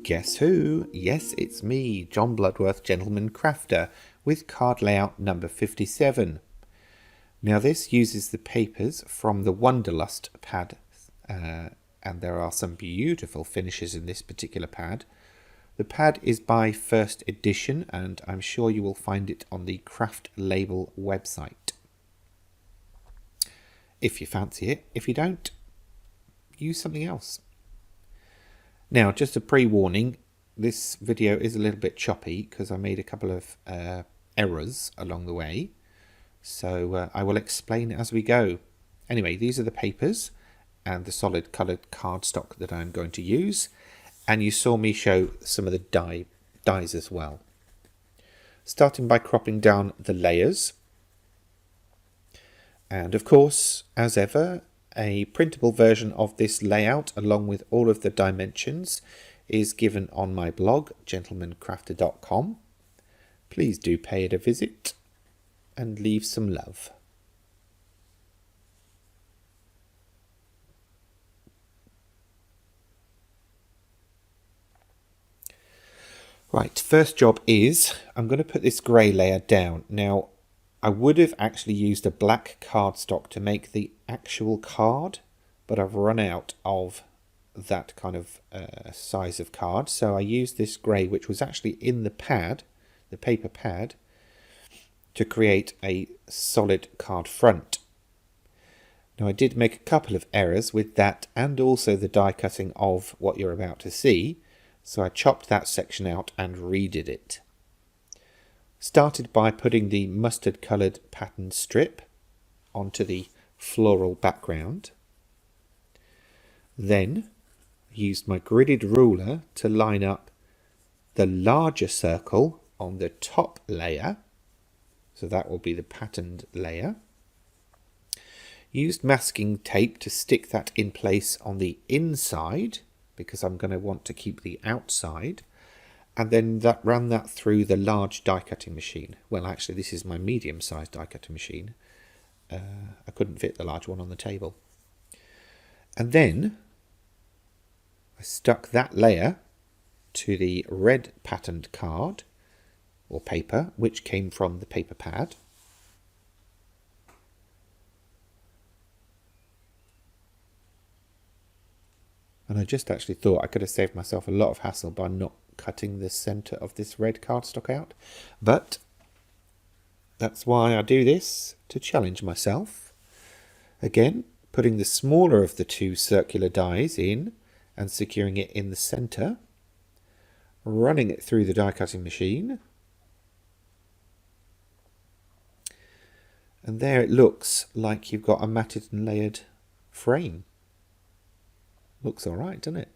Guess who? Yes, it's me, John Bloodworth, Gentleman Crafter, with card layout number 57. Now this uses the papers from the Wonderlust pad, and there are some beautiful finishes in this particular pad. The pad is by First Edition, and I'm sure you will find it on the Craft Label website. If you fancy it, if you don't, use something else. Now, just a pre-warning, this video is a little bit choppy because I made a couple of errors along the way. So I will explain as we go. Anyway, these are the papers and the solid coloured cardstock that I'm going to use. And you saw me show some of the dies as well. Starting by cropping down the layers. And of course, as ever, a printable version of this layout along with all of the dimensions is given on my blog, gentlemancrafter.com. Please do pay it a visit and leave some love. Right, first job is I'm going to put this grey layer down. Now, I would have actually used a black cardstock to make the actual card, but I've run out of that kind of size of card. So I used this grey, which was actually in the pad, the paper pad, to create a solid card front. Now I did make a couple of errors with that and also the die cutting of what you're about to see. So I chopped that section out and redid it. Started by putting the mustard coloured pattern strip onto the floral background. Then used my gridded ruler to line up the larger circle on the top layer. So that will be the patterned layer. Used masking tape to stick that in place on the inside because I'm going to want to keep the outside. And then ran that through the large die cutting machine. Well, actually, this is my medium-sized die cutting machine. I couldn't fit the large one on the table. And then I stuck that layer to the red patterned card or paper, which came from the paper pad. And I just actually thought I could have saved myself a lot of hassle by not cutting the centre of this red cardstock out, but that's why I do this, to challenge myself. Again, putting the smaller of the two circular dies in and securing it in the centre, running it through the die cutting machine, and there it looks like you've got a matted and layered frame. Looks alright, doesn't it?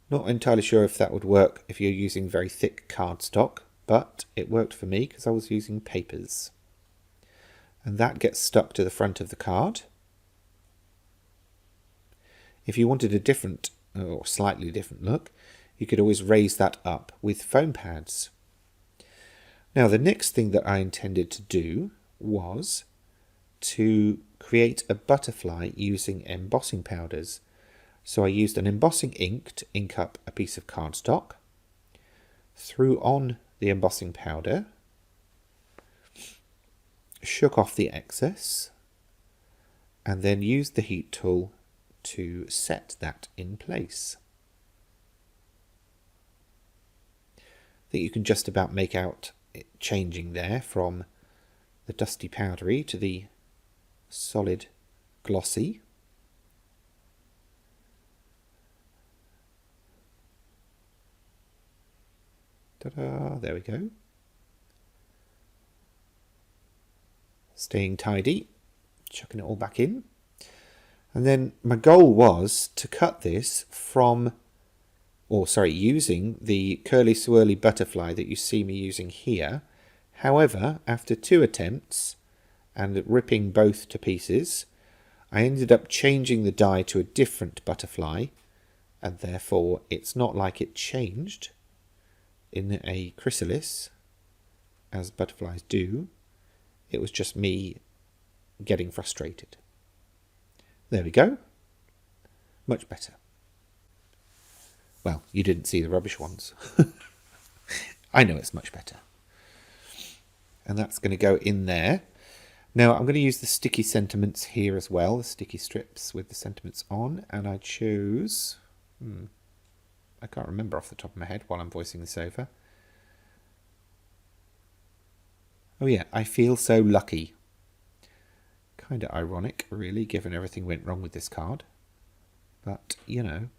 Not entirely sure if that would work if you're using very thick cardstock, but it worked for me because I was using papers. And that gets stuck to the front of the card. If you wanted a different or slightly different look, you could always raise that up with foam pads. Now the next thing that I intended to do was to create a butterfly using embossing powders. So I used an embossing ink to ink up a piece of cardstock, threw on the embossing powder, shook off the excess, and then used the heat tool to set that in place. I think you can just about make out it changing there from the dusty powdery to the solid glossy. Ta-da, there we go. Staying tidy, chucking it all back in. And then my goal was to cut this from, using the curly swirly butterfly that you see me using here. However, after 2 attempts and ripping both to pieces, I ended up changing the die to a different butterfly, and therefore it's not like it changed in a chrysalis as butterflies do. It was just me getting frustrated. There we go. Much better. Well, you didn't see the rubbish ones. I know it's much better. And that's going to go in there. Now I'm going to use the sticky sentiments here as well, the sticky strips with the sentiments on, and I choose, I can't remember off the top of my head while I'm voicing this over. Oh yeah, I feel so lucky. Kind of ironic, really, given everything went wrong with this card. But, you know,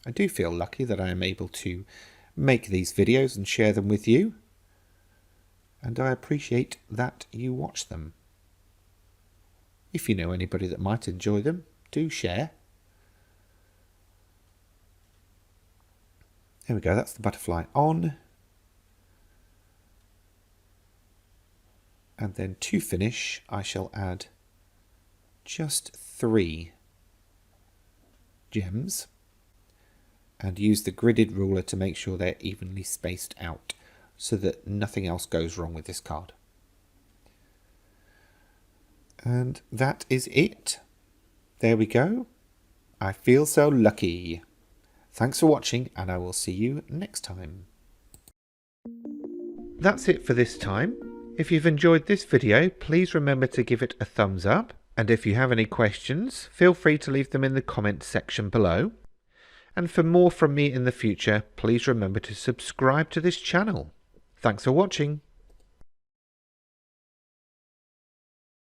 I do feel lucky that I am able to make these videos and share them with you. And I appreciate that you watch them. If you know anybody that might enjoy them, do share. There we go, that's the butterfly on. And then to finish, I shall add just 3 gems and use the gridded ruler to make sure they're evenly spaced out so that nothing else goes wrong with this card. And that is it. There we go. I feel so lucky. Thanks for watching, and I will see you next time. That's it for this time. If you've enjoyed this video, please remember to give it a thumbs up. And if you have any questions, feel free to leave them in the comments section below. And for more from me in the future, please remember to subscribe to this channel. Thanks for watching.